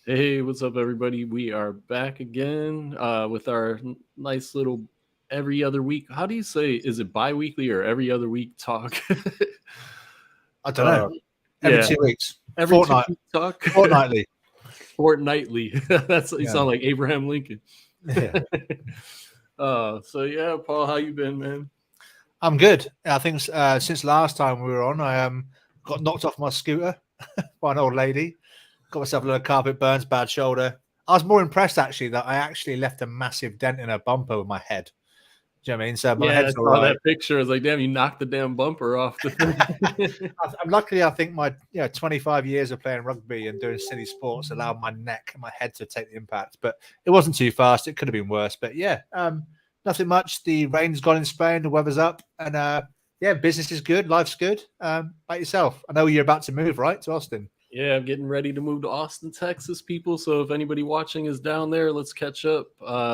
Hey, what's up, everybody? We are back again with our nice little every other week. How do you say? Is it bi-weekly or every other week talk? I don't uh, know. Every yeah, 2 weeks, every two fortnight, week talk, fortnightly. fortnightly. That's you Yeah, sound like Abraham Lincoln. yeah. So yeah, Paul, how you been, man? I'm good. I think since last time we were on, I got knocked off my scooter by an old lady. Got myself a little carpet burns, bad shoulder. I was more impressed actually that I actually left a massive dent in her bumper with my head. Do you know what I mean? So my Yeah, I head's all saw right. that picture. I was like, damn, you knocked the damn bumper off the thing. Luckily, I think my 25 years of playing rugby and doing silly sports allowed my neck and my head to take the impact. But it wasn't too fast. It could have been worse. But yeah, nothing much. The rain's gone in Spain. The weather's up, and yeah, business is good. Life's good. Like yourself, I know you're about to move right to Austin. Yeah, I'm getting ready to move to Austin, Texas, people. So if anybody watching is down there, let's catch up.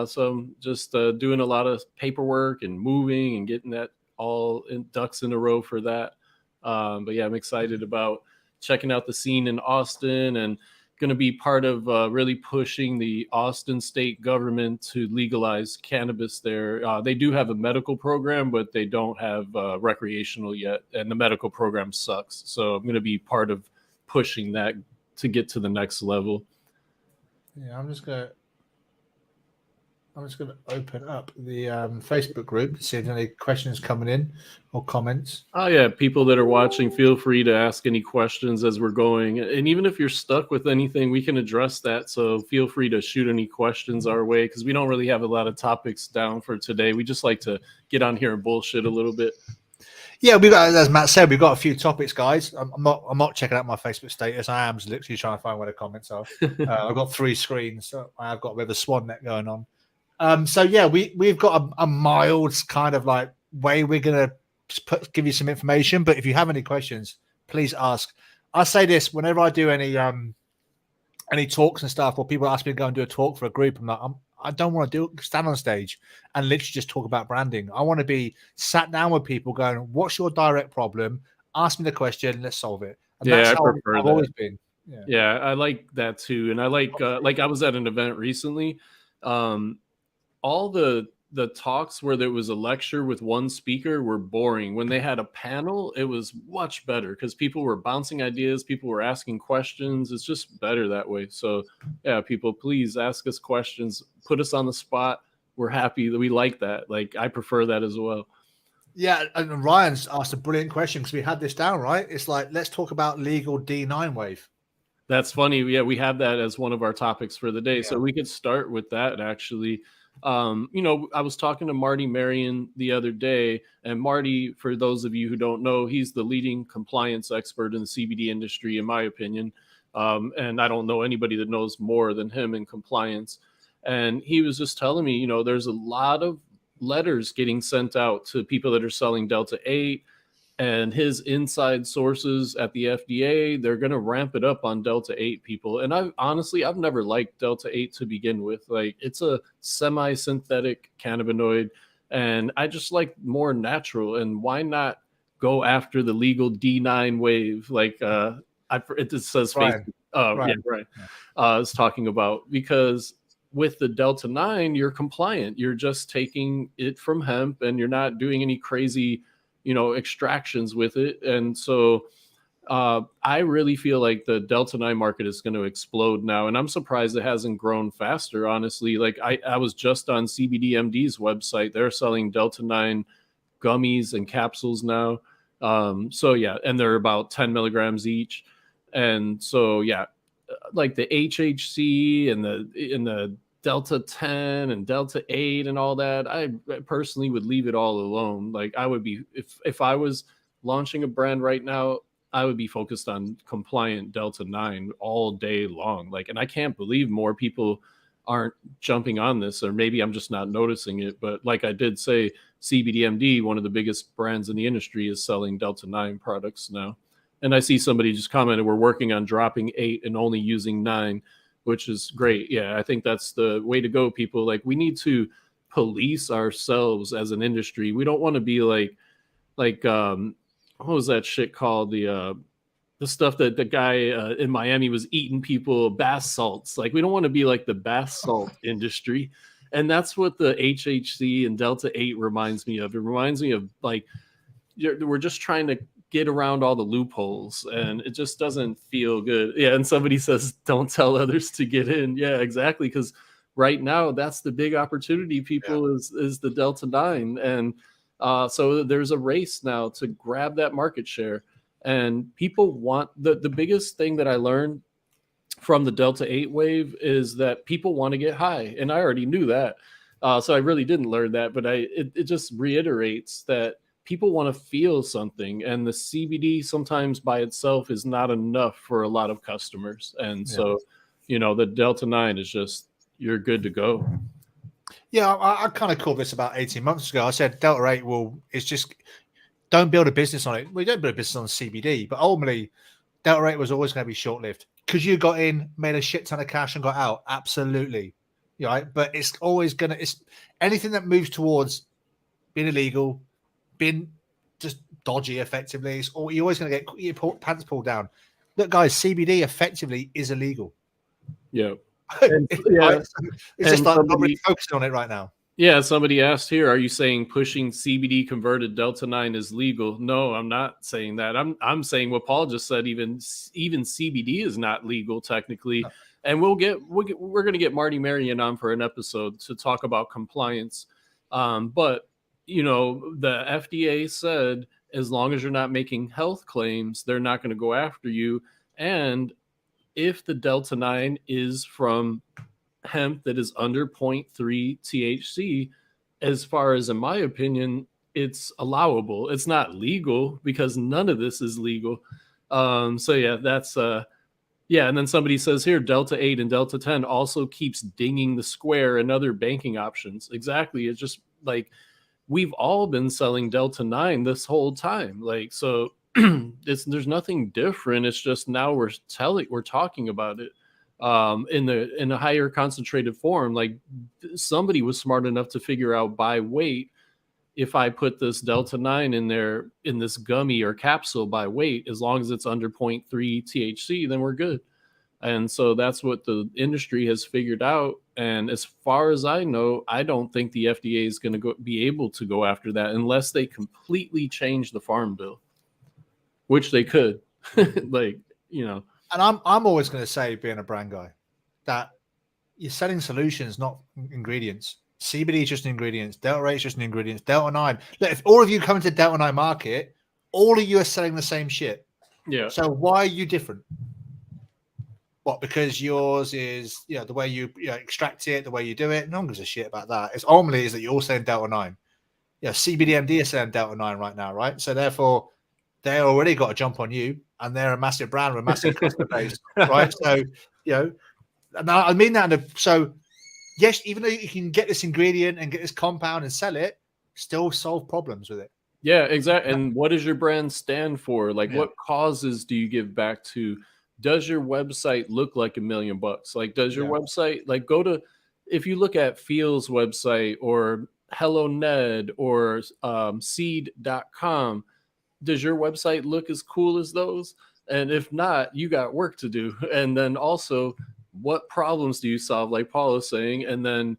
So I'm just doing a lot of paperwork and moving and getting that all ducks in a row for that. But yeah, I'm excited about checking out the scene in Austin and going to be part of really pushing the Austin state government to legalize cannabis there. They do have a medical program, but they don't have recreational yet, and the medical program sucks. So I'm going to be part of pushing that to get to the next level. Yeah, I'm just gonna open up the Facebook group to see if there's any questions coming in or comments. Oh yeah, people that are watching, feel free to ask any questions as we're going. And even if you're stuck with anything, we can address that. So feel free to shoot any questions our way because we don't really have a lot of topics down for today. We just like to get on here and bullshit a little bit. Yeah, we got, as Matt said, we've got a few topics, guys. I'm not checking out my Facebook status. I am literally trying to find where the comments are. I've got 3 screens, so I've got a bit of a swan net going on. So yeah, we've got a mild kind of like way we're gonna give you some information. But if you have any questions, please ask. I say this whenever I do any talks and stuff, or people ask me to go and do a talk for a group. I don't want to stand on stage and literally just talk about branding. I want to be sat down with people going, what's your direct problem? Ask me the question, let's solve it. And Yeah, that's I how prefer I've that. always been. Yeah. Yeah, I like that too. And I like I was at an event recently. Um, all the talks where there was a lecture with one speaker were boring. When they had a panel, it was much better because people were bouncing ideas, people were asking questions. It's just better that way. So yeah, people, please ask us questions, put us on the spot. We're happy that we like that. Like I prefer that as well. Yeah, and Ryan's asked a brilliant question because we had this down, right? It's like, let's talk about legal D9 wave. That's funny. Yeah, we have that as one of our topics for the day. Yeah. So we could start with that actually. I was talking to Marty Marion the other day, and Marty, for those of you who don't know, he's the leading compliance expert in the CBD industry, in my opinion. And I don't know anybody that knows more than him in compliance. And he was just telling me, there's a lot of letters getting sent out to people that are selling Delta 8 and his inside sources at the FDA, they're going to ramp it up on Delta 8 people. And I've never liked Delta 8 to begin with. Like it's a semi-synthetic cannabinoid and I just like more natural, and why not go after the legal D9 wave like it just says Ryan. Facebook. Oh, yeah, Ryan. right. I was talking about because with the Delta 9, you're compliant. You're just taking it from hemp and you're not doing any crazy extractions with it. And so I really feel like the Delta 9 market is going to explode now. And I'm surprised it hasn't grown faster, honestly. Like I was just on CBDMD's website. They're selling Delta 9 gummies and capsules now. So yeah, and they're about 10 milligrams each. And so yeah, like the HHC and the Delta 10 and Delta 8 and all that, I personally would leave it all alone. Like I would be, if I was launching a brand right now, I would be focused on compliant Delta 9 all day long. Like, and I can't believe more people aren't jumping on this, or maybe I'm just not noticing it. But like I did say, CBDMD, one of the biggest brands in the industry, is selling Delta 9 products now. And I see somebody just commented, we're working on dropping 8 and only using 9, which is great. Yeah, I think that's the way to go, people. Like we need to police ourselves as an industry. We don't want to be like what was that shit called? the stuff that the guy in Miami was eating people bath salts. Like, we don't want to be like the bath salt industry. And that's what the HHC and Delta 8 reminds me of. It reminds me of like, we're just trying to get around all the loopholes, and it just doesn't feel good. Yeah. And somebody says, don't tell others to get in. Yeah, exactly. Because right now, that's the big opportunity, people, is the Delta 9. And so there's a race now to grab that market share. And people want the biggest thing that I learned from the Delta 8 wave is that people want to get high. And I already knew that. So I really didn't learn that, but it just reiterates that people want to feel something. And the CBD sometimes by itself is not enough for a lot of customers. And so, the Delta 9 is just, you're good to go. Yeah, I kind of called this about 18 months ago. I said Delta 8 it's just, don't build a business on it. We don't build a business on CBD, but ultimately, Delta 8 was always going to be short-lived. Because you got in, made a shit ton of cash and got out. Absolutely. Right? But it's always going to, it's anything that moves towards being illegal, being just dodgy effectively, you're always going to get your pants pulled down. Look, guys, CBD effectively is illegal. Yeah. It's just like not really focusing on it right now. Yeah, somebody asked here, are you saying pushing CBD converted Delta 9 is legal? No, I'm not saying that. I'm saying what Paul just said. Even CBD is not legal technically. No. And we're going to get Marty Marion on for an episode to talk about compliance. But the FDA said as long as you're not making health claims, they're not going to go after you. And if the Delta 9 is from hemp that is under 0.3 THC, as far as in my opinion, it's allowable. It's not legal because none of this is legal. So yeah, that's and then somebody says here, Delta 8 and Delta 10 also keeps dinging the Square and other banking options. Exactly. It's just like we've all been selling Delta 9 this whole time. Like, so there's nothing different. It's just now we're talking about it in a higher concentrated form. Like, somebody was smart enough to figure out by weight, if I put this Delta 9 in there in this gummy or capsule by weight, as long as it's under 0.3 THC, then we're good. And so that's what the industry has figured out. And as far as I know, I don't think the FDA is going to be able to go after that unless they completely change the farm bill, which they could. And I'm always going to say, being a brand guy, that you're selling solutions, not ingredients. CBD is just an ingredient. Delta 8 is just an ingredient. Delta 9. Look, if all of you come into Delta 9 market, all of you are selling the same shit. Yeah. So why are you different? What? Because yours is, the way you extract it, the way you do it. No one gives a shit about that. It's ultimately is that you're all saying Delta 9. CBDMD is saying Delta 9 right now, right? So therefore, they already got a jump on you, and they're a massive brand with a massive customer base, right? So, and I mean that. So, yes, even though you can get this ingredient and get this compound and sell it, still solve problems with it. Yeah, exactly. And what does your brand stand for? Like, what causes do you give back to? Does your website look like $1 million? Like, does your website, like, if you look at Feel's website or Hello Ned or seed.com, does your website look as cool as those? And if not, you got work to do. And then also, what problems do you solve, like Paul is saying? And then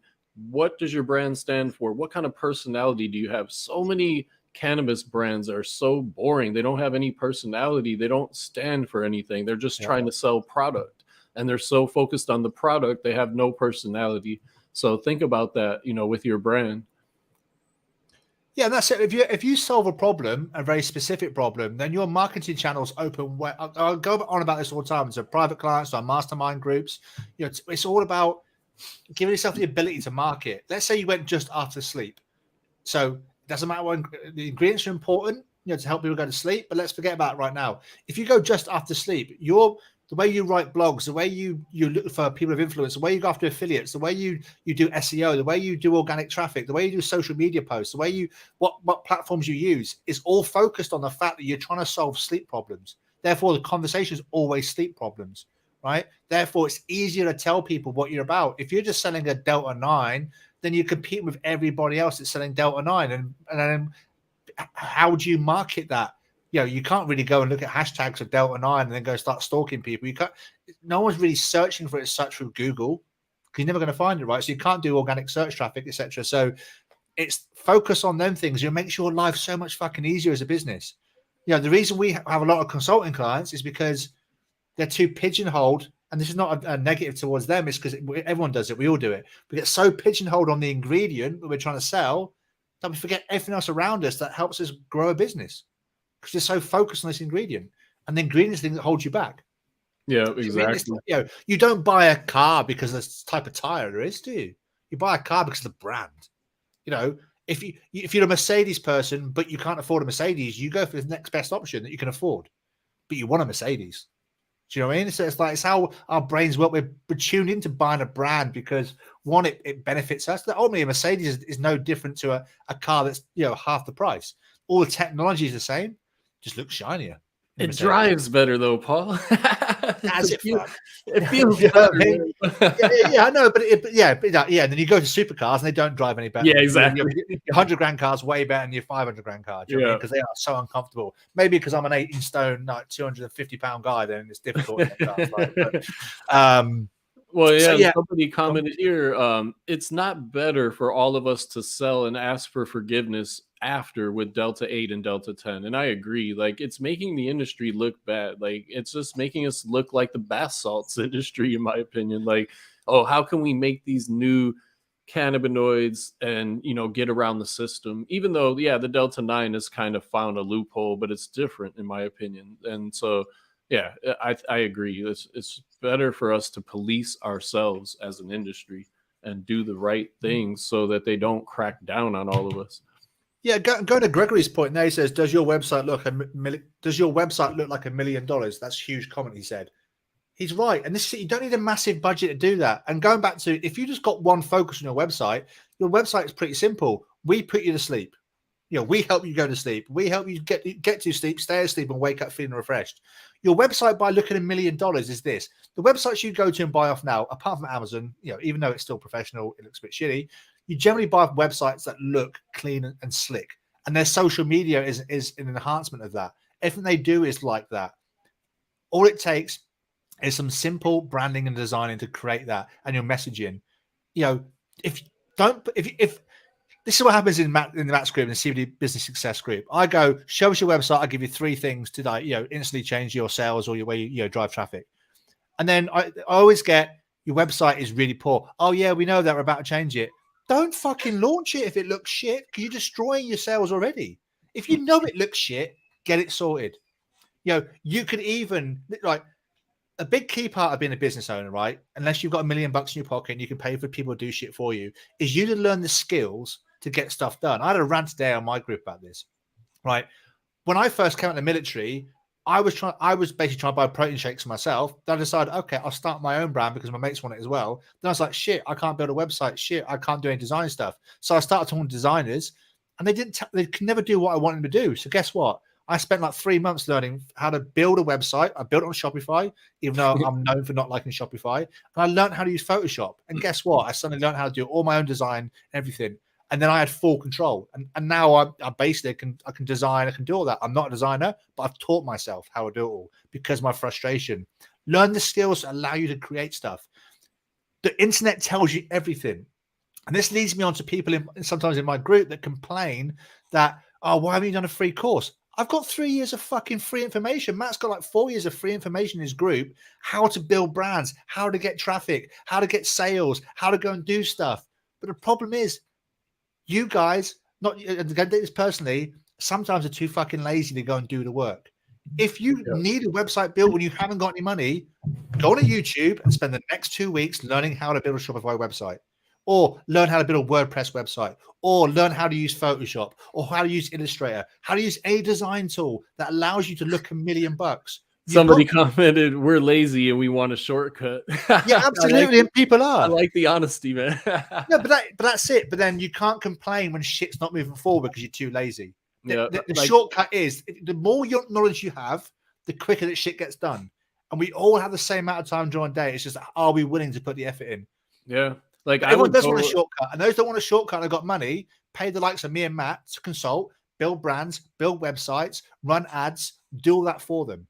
what does your brand stand for? What kind of personality do you have? So many cannabis brands are so boring. They don't have any personality. They don't stand for anything. They're just trying to sell product. And they're so focused on the product, they have no personality. So think about that, with your brand. Yeah, that's it. If you solve a problem, a very specific problem, then your marketing channels open. I'll go on about this all the time. So private clients, our mastermind groups, it's all about giving yourself the ability to market. Let's say you went just after sleep. So it doesn't matter what the ingredients are important, to help people go to sleep, but let's forget about it right now. If you go just after sleep, the way you write blogs, the way you look for people of influence, the way you go after affiliates, the way you do SEO, the way you do organic traffic, the way you do social media posts, the way what platforms you use is all focused on the fact that you're trying to solve sleep problems. Therefore, the conversation is always sleep problems, right? Therefore, it's easier to tell people what you're about. If you're just selling a Delta 9, then you compete with everybody else that's selling Delta 9. And then how do you market that? You can't really go and look at hashtags of Delta 9 and then go start stalking people. You can't. No one's really searching for it such through Google. You're never going to find it, right? So you can't do organic search traffic, etc. So it's focus on them things. It makes your life so much fucking easier as a business. The reason we have a lot of consulting clients is because they're too pigeonholed. And this is not a negative towards them. It's because everyone does it. We all do it. We get so pigeonholed on the ingredient that we're trying to sell that we forget everything else around us that helps us grow a business, because you're so focused on this ingredient, and the ingredient is the thing that holds you back. Yeah, exactly. You don't buy a car because of the type of tire there is, do you? You buy a car because of the brand. If you're a Mercedes person but you can't afford a Mercedes, you go for the next best option that you can afford, but you want a Mercedes. Do you know what I mean? So it's how our brains work. We're tuned into buying a brand because, one, it benefits us. Ultimately, a Mercedes is no different to a car that's half the price. All the technology is the same, just looks shinier. It drives better though, Paul. It feels better. Yeah, I know, but and then you go to supercars and they don't drive any better. Yeah, exactly. Your 100 grand car's way better than your 500 grand car. Do you know what I mean? Because they are so uncomfortable. Maybe because I'm an 18 stone, like 250 pound guy, then it's difficult. Well, yeah, somebody commented here, it's not better for all of us to sell and ask for forgiveness after with Delta 8 and Delta 10. And I agree. Like, it's making the industry look bad. Like, it's just making us look like the bath salts industry, in my opinion. Like, oh, how can we make these new cannabinoids and, get around the system? Even though, the Delta 9 has kind of found a loophole, but it's different, in my opinion. And so, yeah, I agree. It's better for us to police ourselves as an industry and do the right things so that they don't crack down on all of us. Yeah, go to Gregory's point now. He says, "Does your website look like $1 million?" That's a huge comment. He said, he's right, and you don't need a massive budget to do that. And going back to, if you just got one focus on your website is pretty simple. We put you to sleep. We help you go to sleep. We help you get to sleep, stay asleep, and wake up feeling refreshed. Your website, by looking at $1 million, is this. The websites you go to and buy off now, apart from Amazon, even though it's still professional, it looks a bit shitty. You generally buy websites that look clean and slick, and their social media is an enhancement of that. Everything they do is like that. All it takes is some simple branding and designing to create that, and your messaging. If this is what happens in the Matt's group, in the CBD Business Success group. I go, show us your website. I give you 3 things to instantly change your sales or your way you drive traffic. And then I always get, your website is really poor. Oh yeah, we know that, we're about to change it. Don't fucking launch it if it looks shit, because you're destroying your sales already. If you know it looks shit, get it sorted. You could even, like, a big key part of being a business owner, right? Unless you've got $1 million in your pocket and you can pay for people to do shit for you, is you to learn the skills to get stuff done. I had a rant today on my group about this, right? When I first came out of the military, I was basically trying to buy protein shakes for myself. Then I decided, okay, I'll start my own brand because my mates want it as well. Then I was like, shit, I can't build a website. Shit, I can't do any design stuff. So I started talking to designers, and they could never do what I wanted them to do. So guess what? I spent like 3 months learning how to build a website. I built it on Shopify, even though I'm known for not liking Shopify. And I learned how to use Photoshop. And guess what? I suddenly learned how to do all my own design and everything. And then I had full control. And now I basically I can design, I can do all that. I'm not a designer, but I've taught myself how to do it all because of my frustration. Learn the skills that allow you to create stuff. The internet tells you everything. And this leads me on to people sometimes in my group that complain that, oh, why haven't you done a free course? I've got 3 years of fucking free information. Matt's got like 4 years of free information in his group, how to build brands, how to get traffic, how to get sales, how to go and do stuff. But the problem is, you guys, not going to do this personally, sometimes are too fucking lazy to go and do the work. If you need a website built when you haven't got any money, go on YouTube and spend the next 2 weeks learning how to build a Shopify website, or learn how to build a WordPress website, or learn how to use Photoshop, or how to use Illustrator, how to use a design tool that allows you to look $1 million. Somebody commented, we're lazy and we want a shortcut. Yeah, absolutely. And people are. I like the honesty, man. No, but that's it. But then you can't complain when shit's not moving forward because you're too lazy. The shortcut is, the more knowledge you have, the quicker that shit gets done. And we all have the same amount of time during the day. It's just, are we willing to put the effort in? Yeah. Like, everyone does want a shortcut. And those that want a shortcut and have got money, pay the likes of me and Matt to consult, build brands, build websites, run ads, do all that for them.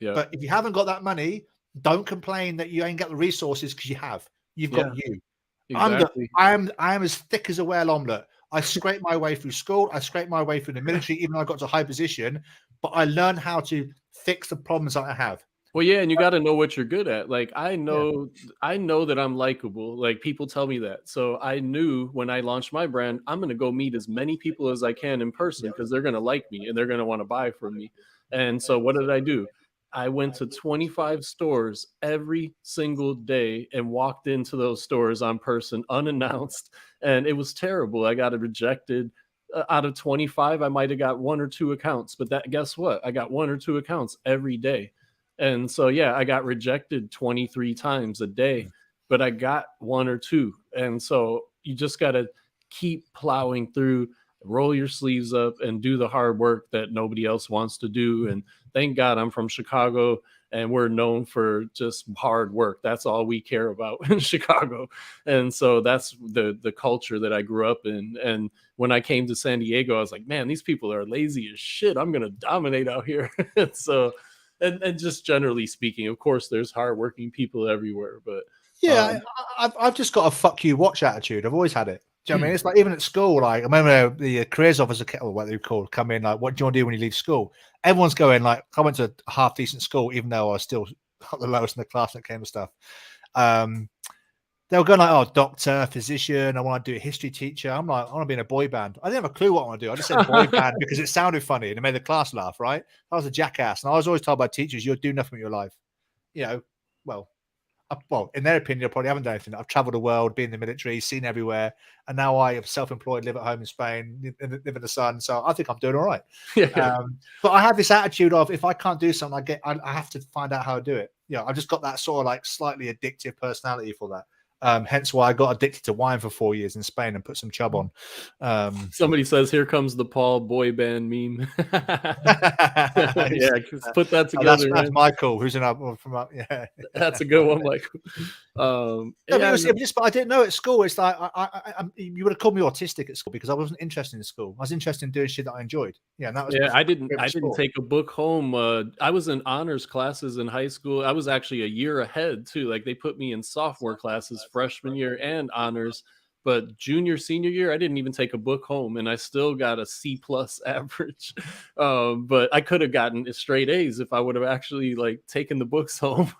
Yeah. But if you haven't got that money, don't complain that you ain't got the resources, because you have. You've got you. Exactly. I am as thick as a whale omelette. I scraped my way through school. I scraped my way through the military, even though I got to a high position. But I learned how to fix the problems that I have. Well, yeah, and you got to know what you're good at. Like I know that I'm likable. Like people tell me that. So I knew when I launched my brand, I'm going to go meet as many people as I can in person because they're going to like me and they're going to want to buy from me. And so what did I do? I went to 25 stores every single day and walked into those stores on person unannounced, and it was terrible. I got rejected. Out of 25, I might have got 1 or 2 accounts, but that guess what? I got 1 or 2 accounts every day. And so, yeah, I got rejected 23 times a day, but I got 1 or 2. And so you just got to keep plowing through, roll your sleeves up and do the hard work that nobody else wants to do. And thank God I'm from Chicago and we're known for just hard work. That's all we care about in Chicago. And so that's the culture that I grew up in. And when I came to San Diego, I was like, man, these people are lazy as shit. I'm going to dominate out here. So and just generally speaking, of course, there's hardworking people everywhere, but I've just got a fuck you watch attitude. I've always had it. Do you know what I mean? It's like even at school, like I remember the careers officer, or what they called, come in like, what do you want to do when you leave school? Everyone's going like, I went to a half decent school, even though I was still the lowest in the class when it came to stuff. They were going like, oh, doctor, physician, I want to do a history teacher. I'm like, I want to be in a boy band. I didn't have a clue what I want to do. I just said boy band because it sounded funny and it made the class laugh, right? I was a jackass. And I was always told by teachers, you'll do nothing with your life. You know, well, in their opinion, I probably haven't done anything. I've traveled the world, been in the military, seen everywhere. And now I am self-employed, live at home in Spain, live in the sun. So I think I'm doing all right. But I have this attitude of, if I can't do something, I have to find out how to do it. You know, I've just got that sort of like slightly addictive personality for that. Hence why I got addicted to wine for 4 years in Spain and put some chub on. Somebody says, here comes the Paul boy put that together. That's Michael, who's in that's a good one, Michael. But I didn't know at school. It's like you would have called me autistic at school because I wasn't interested in school. I was interested in doing shit that I enjoyed. And that was I didn't take a book home. I was in honors classes in high school. I was actually a year ahead too. Like they put me in sophomore classes freshman year and honors, but junior, senior year, I didn't even take a book home and I still got a C+ average. But I could have gotten straight A's if I would have actually like taken the books home.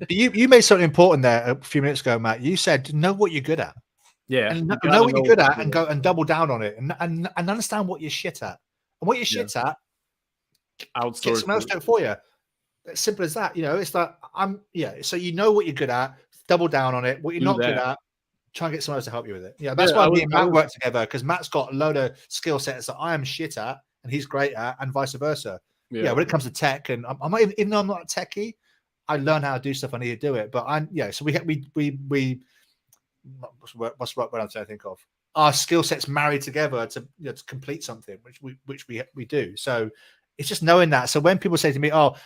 You made something important there a few minutes ago, Matt. You said, know what you're good at. Yeah. And know what you're good at and go and double down on it and understand what you're shit at. And what you're shit at, outsource, get someone else to do it for you. It's simple as that. You know, it's like so you know what you're good at, double down on it. What you're not good at, try and get someone else to help you with it. Yeah, that's why me and Matt work together, because Matt's got a load of skill sets that I am shit at and he's great at, and vice versa. Yeah, when it comes to tech, and I'm not even though I'm not a techie, I learn how to do stuff. I need to do it. But so we what's the right word I'm trying to think of? Our skill sets married together to complete something, which we do. So it's just knowing that. So when people say to me, "Oh,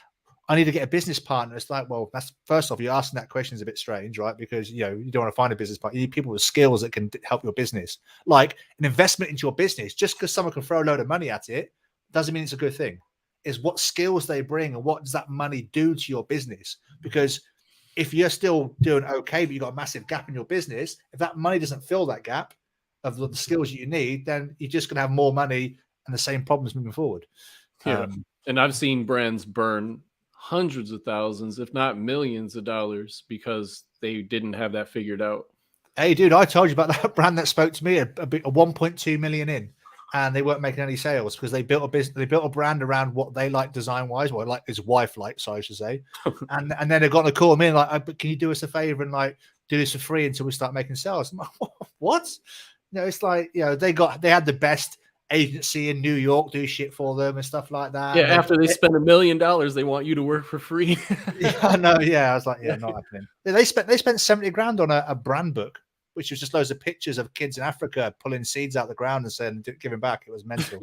I need to get a business partner," it's like, well, that's first off, you're asking that question is a bit strange, right? Because you don't want to find a business partner. You need people with skills that can help your business, like an investment into your business. Just because someone can throw a load of money at it doesn't mean it's a good thing. Is what skills they bring and what does that money do to your business? Because if you're still doing okay, but you've got a massive gap in your business, if that money doesn't fill that gap of the skills you need, then you're just going to have more money and the same problems moving forward. And I've seen brands burn hundreds of thousands, if not millions of dollars because they didn't have that figured out. Hey, dude, I told you about that brand that spoke to me, a 1.2 million in, and they weren't making any sales because they built a business, they built a brand around what they like design wise, what like his wife liked, so I should say. and then they're going to call me like, can you do us a favor and like do this for free until we start making sales? I'm like, what? It's like, they had the best agency in New York do shit for them and stuff like that. Yeah, after they spend $1 million, they want you to work for free. I was like, not happening. They spent 70 grand on a brand book, which was just loads of pictures of kids in Africa pulling seeds out of the ground and saying giving back. It was mental.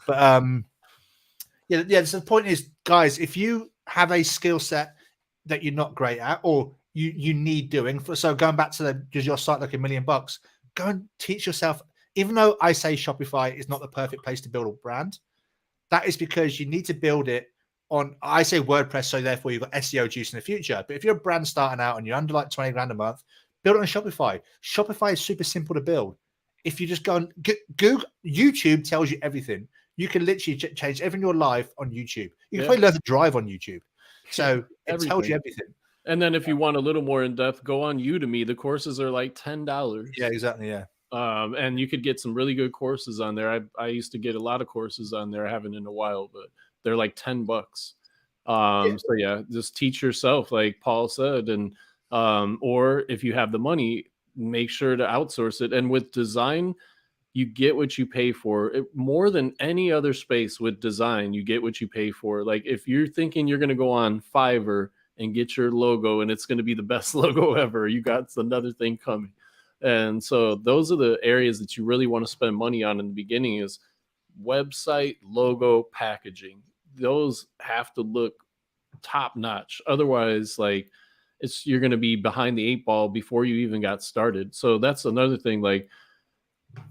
But so the point is, guys, if you have a skill set that you're not great at or you need doing, so going back to does your site like $1 million, go and teach yourself. even though I say Shopify is not the perfect place to build a brand, that is because you need to build it on, I say WordPress, so therefore you've got SEO juice in the future. But if you're a brand starting out and you're under like 20 grand a month, build it on Shopify. Shopify is super simple to build. If you just go and Google, YouTube tells you everything. You can literally change everything in your life on YouTube. You can probably learn to drive on YouTube. So it tells you everything. And then if you want a little more in depth, go on Udemy. The courses are like $10. Yeah, exactly. Yeah. And you could get some really good courses on there. I used to get a lot of courses on there. I haven't in a while, but they're like $10. So yeah, just teach yourself, like Paul said. And or if you have the money, make sure to outsource it. And with design, you get what you pay for. More than any other space with design, you get what you pay for. Like if you're thinking you're going to go on Fiverr and get your logo and it's going to be the best logo ever, you got another thing coming. And so those are the areas that you really want to spend money on in the beginning, is website, logo, packaging. Those have to look top notch. Otherwise, like you're going to be behind the 8 ball before you even got started. So that's another thing, like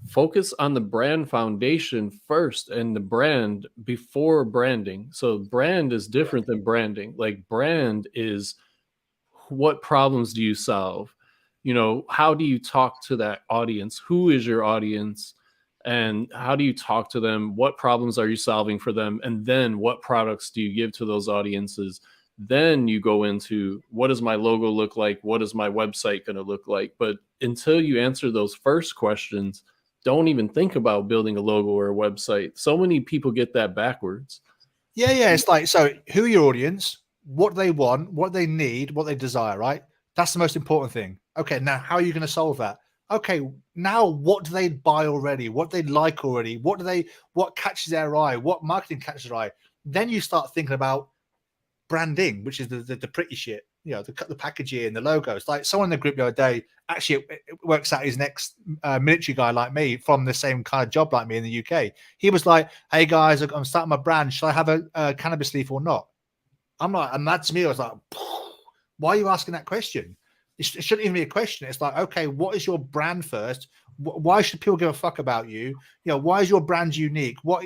focus on the brand foundation first and the brand before branding. So brand is different than branding. Like brand is, what problems do you solve? You know, how do you talk to that audience? Who is your audience? And how do you talk to them? What problems are you solving for them? And then what products do you give to those audiences? Then you go into, what does my logo look like? What is my website going to look like? But until you answer those first questions, don't even think about building a logo or a website. So many people get that backwards. Yeah. It's like, so who are your audience? What they want, what they need, what they desire, right? That's the most important thing. Okay, now how are you going to solve that? Okay, now what do they buy already? What do they like already? What catches their eye? What marketing catches their eye? Then you start thinking about branding, which is the pretty shit, you know, the packaging, the logos. Like someone in the group the other day, actually it works out, his next military guy like me from the same kind of job like me in the UK. He was like, hey guys, I'm starting my brand. Should I have a cannabis leaf or not? I'm like, and that to me, I was like, why are you asking that question? It shouldn't even be a question. It's like, okay, what is your brand first? Why should people give a fuck about you? You know, why is your brand unique? What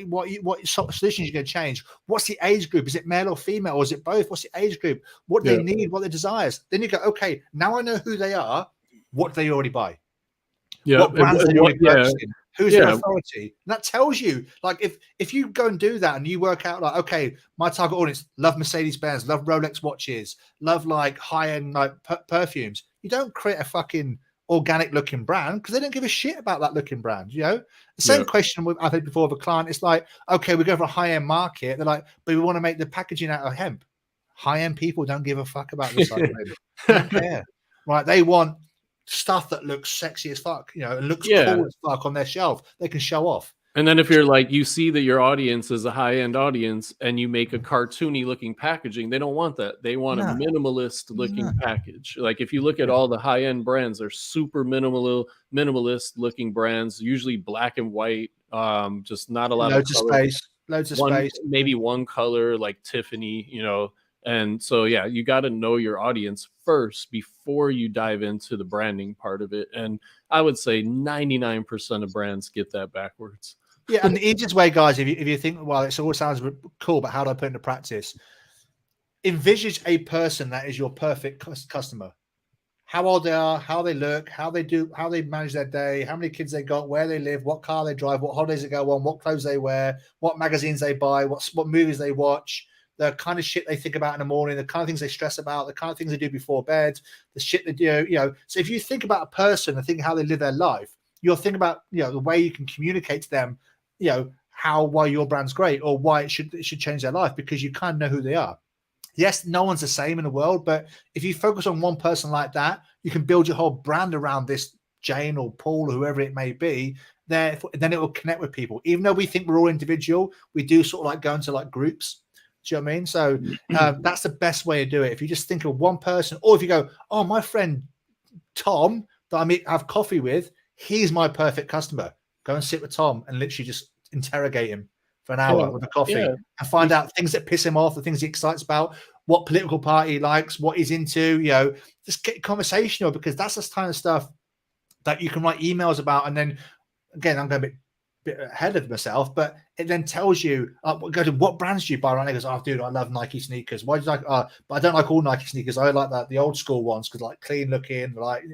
solutions you're going to change? What's the age group? Is it male or female, or is it both? What's the age group? What they need? What their desires? Then you go, okay, now I know who they are. What do they already buy? Yeah. What brands are they already purchasing? Who's their authority? And that tells you, like, if you go and do that and you work out, like, okay, my target audience love Mercedes-Benz, love Rolex watches, love like high-end like perfumes. You don't create a fucking organic looking brand because they don't give a shit about that looking brand. You know, the same question I've had before of a client. It's like, okay, we go for a high-end market. They're like, but we want to make the packaging out of hemp. High-end people don't give a fuck about recycling. They don't care, right? They want stuff that looks sexy as fuck, you know, and looks cool as fuck on their shelf. They can show off. And then if you're like, you see that your audience is a high-end audience and you make a cartoony looking packaging, they don't want that. They want a minimalist looking package. Like if you look at all the high-end brands, they're super minimalist looking brands, usually black and white, just not a lot of space, loads of space, maybe one color like Tiffany, you know. And so, yeah, you got to know your audience first before you dive into the branding part of it. And I would say 99% of brands get that backwards. Yeah, and the easiest way, guys, if you think, well, it all sounds cool, but how do I put it into practice? Envisage a person that is your perfect customer. How old they are, how they look, how they manage their day, how many kids they got, where they live, what car they drive, what holidays they go on, what clothes they wear, what magazines they buy, what movies they watch, the kind of shit they think about in the morning, the kind of things they stress about, the kind of things they do before bed, the shit they do, you know. So if you think about a person and think how they live their life, you'll think about, you know, the way you can communicate to them, you know, why your brand's great or why it should change their life, because you kind of know who they are. Yes, no one's the same in the world, but if you focus on one person like that, you can build your whole brand around this Jane or Paul or whoever it may be. Then it will connect with people. Even though we think we're all individual, we do sort of like go into like groups. Do you know what I mean? So that's the best way to do it. If you just think of one person, or if you go, oh, my friend Tom that I have coffee with, he's my perfect customer. Go and sit with Tom and literally just interrogate him for an hour with a coffee and find out things that piss him off, the things he excites about, what political party he likes, what he's into, you know, just get conversational, because that's the kind of stuff that you can write emails about. And then again, I'm going a bit ahead of myself, but it then tells you, go to what brands do you buy? Right? And he goes, oh, dude, I love Nike sneakers. Why do you like? But I don't like all Nike sneakers. I like the old school ones because like clean looking. Like,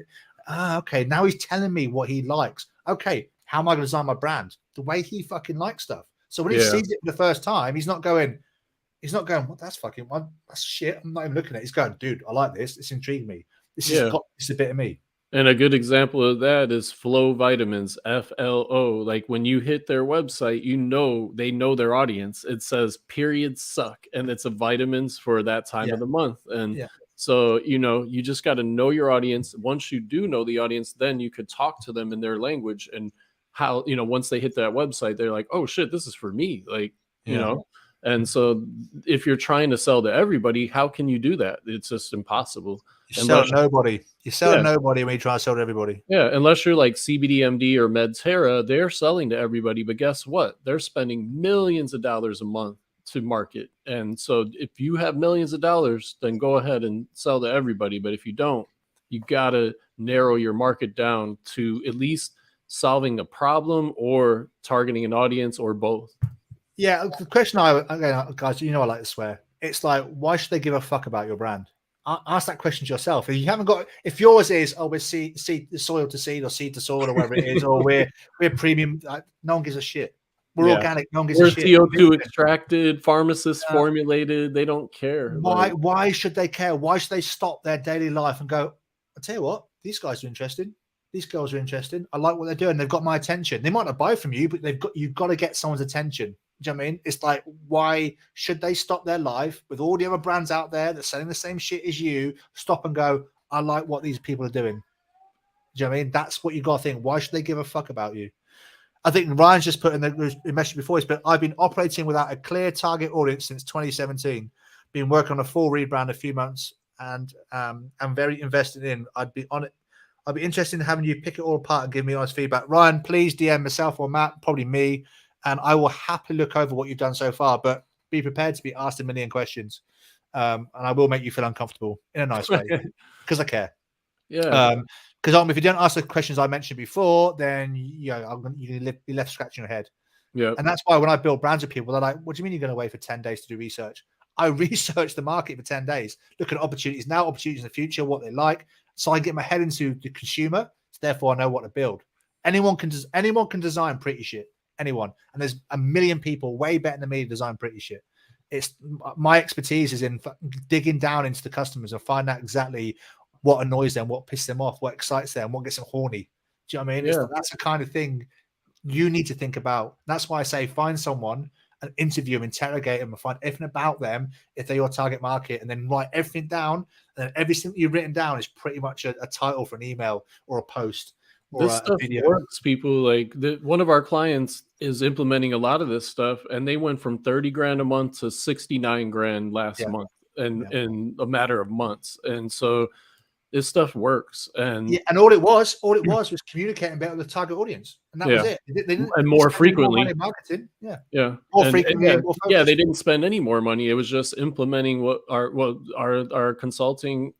okay, now he's telling me what he likes. Okay, how am I going to design my brand? The way he fucking likes stuff. So when he sees it for the first time, he's not going, well, that's fucking one. That's shit. I'm not even looking at it. He's going, dude, I like this. It's intrigued me. This has got this a bit of me. And a good example of that is Flow Vitamins, FLO. Like when you hit their website, they know their audience. It says periods suck, and it's a vitamins for that time of the month. And so, you just got to know your audience. Once you do know the audience, then you could talk to them in their language and how, once they hit that website, they're like, oh shit, this is for me. Like, and so if you're trying to sell to everybody, how can you do that? It's just impossible. You sell to nobody. You sell to nobody when you try to sell to everybody. Yeah, unless you're like CBDMD or Medterra, they're selling to everybody. But guess what? They're spending millions of dollars a month to market. And so if you have millions of dollars, then go ahead and sell to everybody. But if you don't, you got to narrow your market down to at least solving a problem or targeting an audience or both. Yeah, the question guys, I like to swear. It's like, why should they give a fuck about your brand? Ask that question to yourself. If you haven't got, if yours is, we're seed soil to seed or seed to soil or whatever it is, or we're premium, no one gives a shit. We're organic, no one gives a shit. We're CO2 extracted, pharmacist formulated. They don't care. Why should they care? Why should they stop their daily life and go, I tell you what, these guys are interesting. These girls are interesting. I like what they're doing. They've got my attention. They might not buy from you, but you've got to get someone's attention. Do you know what I mean? It's like, why should they stop their life with all the other brands out there that's selling the same shit as you? Stop and go, I like what these people are doing. Do you know what I mean? That's what you got to think. Why should they give a fuck about you? I think Ryan's just put in the message before, but I've been operating without a clear target audience since 2017. Been working on a full rebrand a few months, and I'm very invested in. I'd be interested in having you pick it all apart and give me honest feedback. Ryan, please DM myself or Matt, probably me, and I will happily look over what you've done so far, but be prepared to be asked a million questions. And I will make you feel uncomfortable in a nice way because I care. Yeah. Because if you don't ask the questions I mentioned before, then you're going to be left scratching your head. Yeah. And that's why when I build brands with people, they're like, what do you mean you're going to wait for 10 days to do research? I research the market for 10 days, look at opportunities now, opportunities in the future, what they like. So I get my head into the consumer. So therefore, I know what to build. Anyone can design pretty shit. Anyone. And there's a million people way better than me to design pretty shit. It's my expertise is in digging down into the customers and find out exactly what annoys them, what pisses them off, what excites them, what gets them horny. Do you know what I mean? Yeah. That's the kind of thing you need to think about. That's why I say find someone and interview them, interrogate them, and find everything about them if they're your target market, and then write everything down. And then everything you've written down is pretty much a title for an email or a post. This stuff works, people. Like one of our clients is implementing a lot of this stuff, and they went from 30 grand a month to 69 grand last month, and in a matter of months. And so this stuff works. And all it was communicating better with the target audience, and that was it. They didn't and more frequently, more marketing. More frequently. They didn't spend any more money. It was just implementing what our consulting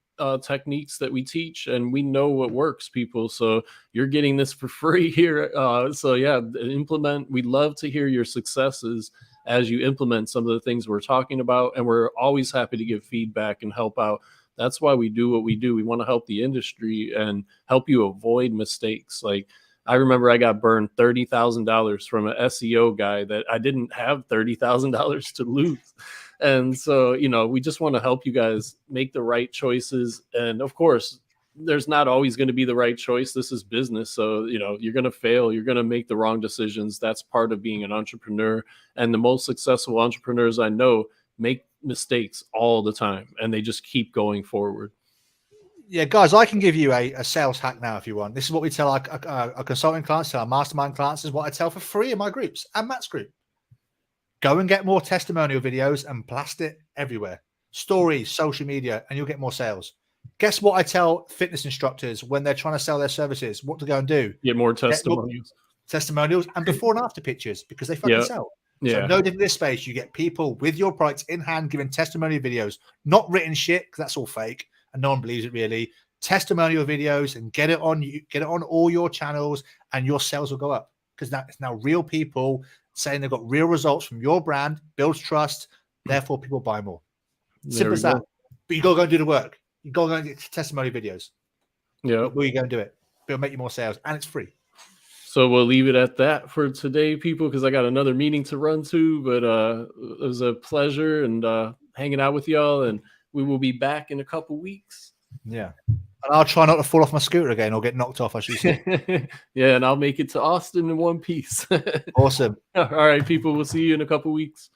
techniques that we teach, and we know what works, people. So you're getting this for free here. Implement. We'd love to hear your successes as you implement some of the things we're talking about, and we're always happy to give feedback and help out. That's why we do what we do. We want to help the industry and help you avoid mistakes. Like I remember I got burned $30,000 from an SEO guy that I didn't have $30,000 to lose. And so, we just want to help you guys make the right choices. And of course, there's not always going to be the right choice. This is business. So, you're going to fail. You're going to make the wrong decisions. That's part of being an entrepreneur. And the most successful entrepreneurs I know make mistakes all the time, and they just keep going forward. Yeah, guys, I can give you a sales hack now if you want. This is what we tell our consulting clients, our mastermind clients, is what I tell for free in my groups and Matt's group. Go and get more testimonial videos and blast it everywhere. Stories, social media, and you'll get more sales. Guess what I tell fitness instructors when they're trying to sell their services? What to go and do? Get more testimonials. Testimonials and before and after pictures, because they fucking sell. So no different in this space. You get people with your products in hand giving testimonial videos, not written shit, because that's all fake and no one believes it really. Testimonial videos, and get it on all your channels, and your sales will go up. because now it's now real people saying they've got real results from your brand, builds trust, therefore people buy more. Simple as that. But you got to go and do the work. You got to go and get testimony videos. Yeah. Where you go and do it. It'll make you more sales, and it's free. So we'll leave it at that for today, people, because I got another meeting to run to. But it was a pleasure and hanging out with y'all, and we will be back in a couple weeks. Yeah. And I'll try not to fall off my scooter again or get knocked off, I should say. Yeah, and I'll make it to Austin in one piece. Awesome. All right, people. We'll see you in a couple weeks.